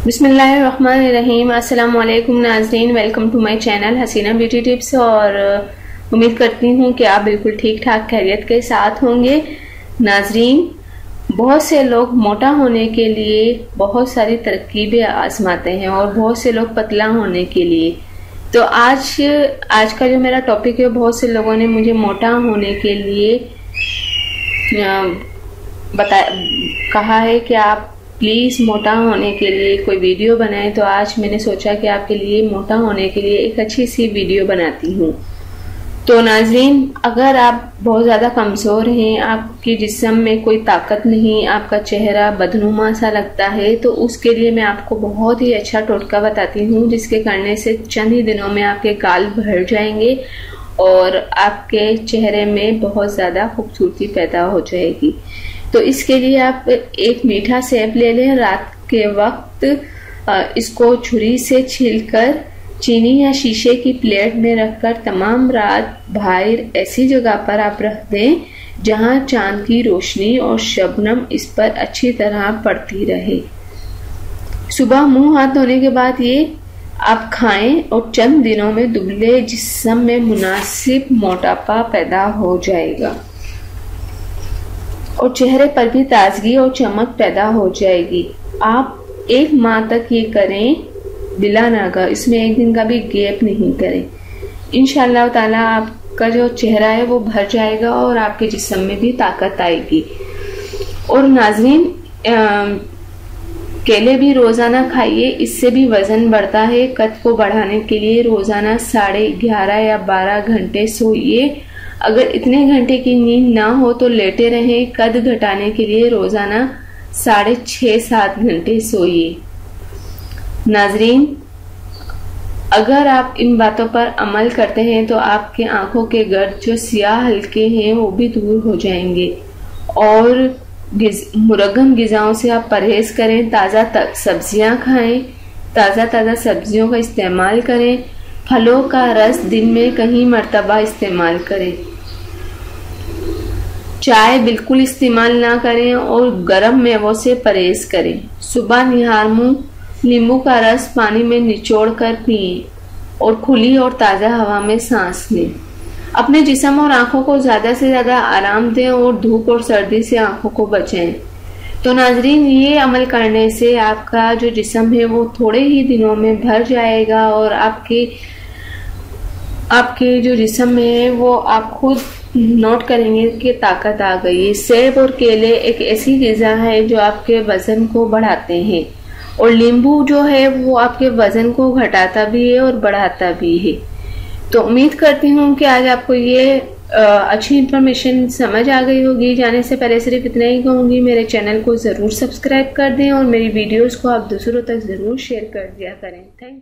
बिस्मिल्लाहिर्रहमानिर्रहीम। अस्सलाम वालेकुम नाज़रीन, welcome to my channel Hasina beauty tips. और उम्मीद करती हूँ कि आप बिल्कुल ठीक ठाक खैरियत के साथ होंगे। नाज़रीन, बहुत से लोग मोटा होने के लिए बहुत सारी तरकीबें आजमाते हैं और बहुत से लोग पतला होने के लिए। तो आज का जो मेरा टॉपिक है, बहुत से लोगों ने मुझे मोटा होने के लिए कहा है कि आप प्लीज़ मोटा होने के लिए कोई वीडियो बनाएं। तो आज मैंने सोचा कि आपके लिए मोटा होने के लिए एक अच्छी सी वीडियो बनाती हूँ। तो नाज़रीन, अगर आप बहुत ज़्यादा कमज़ोर हैं, आपके जिस्म में कोई ताकत नहीं, आपका चेहरा बदनुमा सा लगता है, तो उसके लिए मैं आपको बहुत ही अच्छा टोटका बताती हूँ, जिसके करने से चंद ही दिनों में आपके गाल भर जाएंगे और आपके चेहरे में बहुत ज़्यादा खूबसूरती पैदा हो जाएगी। तो इसके लिए आप एक मीठा सेब ले लें। रात के वक्त इसको छुरी से छीलकर चीनी या शीशे की प्लेट में रखकर तमाम रात बाहर ऐसी जगह पर आप रख दें जहां चांद की रोशनी और शबनम इस पर अच्छी तरह पड़ती रहे। सुबह मुंह हाथ धोने के बाद ये आप खाएं और चंद दिनों में दुबले जिस्म में मुनासिब मोटापा पैदा हो जाएगा और चेहरे पर भी ताजगी और चमक पैदा हो जाएगी। आप 1 माह तक ये करें बिला नागा, इसमें एक दिन का भी गैप नहीं करें। इंशाअल्लाह ताला आपका जो चेहरा है वो भर जाएगा और आपके जिस्म में भी ताकत आएगी। और नाज़रीन, केले भी रोजाना खाइए, इससे भी वजन बढ़ता है। कद को बढ़ाने के लिए रोजाना 11.5 या 12 घंटे सोइए। अगर इतने घंटे की नींद ना हो तो लेटे रहें। कद घटाने के लिए रोजाना 6.5-7 घंटे सोइए। नाजरीन, अगर आप इन बातों पर अमल करते हैं तो आपके आंखों के गर्द जो सियाह हल्के हैं वो भी दूर हो जाएंगे। और मुरगम ग़िज़ाओं से आप परहेज करें। ताज़ा सब्जियां खाएं, ताज़ा सब्जियों का इस्तेमाल करें। फलों का रस दिन में कई मर्तबा इस्तेमाल करें। चाय बिल्कुल इस्तेमाल ना करें और गर्म मेवों से परहेज करें। सुबह निहार मुंह नींबू का रस पानी में निचोड़ कर पिएं और खुली और ताज़ा हवा में सांस लें। अपने जिस्म और आंखों को ज़्यादा से ज़्यादा आराम दें और धूप और सर्दी से आंखों को बचाएं। तो नाजरीन, ये अमल करने से आपका जो जिस्म है वो थोड़े ही दिनों में भर जाएगा और आपके जो जिस्म है वो आप खुद नोट करेंगे कि ताकत आ गई है। सेब और केले एक ऐसी ग़िज़ा है जो आपके वजन को बढ़ाते हैं और नींबू जो है वो आपके वजन को घटाता भी है और बढ़ाता भी है। तो उम्मीद करती हूँ कि आज आपको ये अच्छी इन्फॉर्मेशन समझ आ गई होगी। जाने से पहले सिर्फ इतना ही कहूँगी, मेरे चैनल को ज़रूर सब्सक्राइब कर दें और मेरी वीडियोज़ को आप दूसरों तक ज़रूर शेयर कर दिया करें। Thank you.